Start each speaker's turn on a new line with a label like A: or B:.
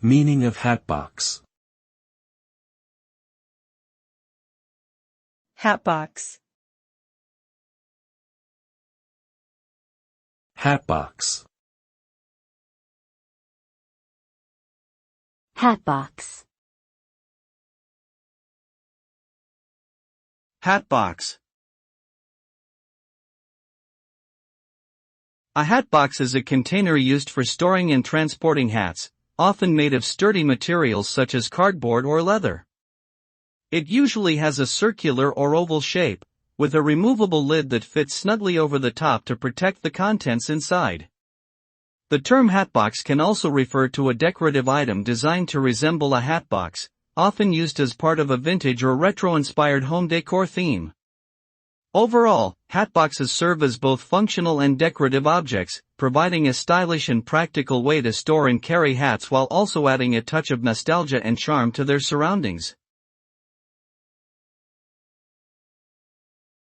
A: Meaning of hatbox.
B: Hatbox.
A: Hatbox.
C: Hatbox.
D: Hatbox. A hatbox is a container used for storing and transporting hats, often made of sturdy materials such as cardboard or leather. It usually has a circular or oval shape, with a removable lid that fits snugly over the top to protect the contents inside. The term hatbox can also refer to a decorative item designed to resemble a hatbox, often used as part of a vintage or retro-inspired home decor theme. Overall, hatboxes serve as both functional and decorative objects, providing a stylish and practical way to store and carry hats while also adding a touch of nostalgia and charm to their surroundings.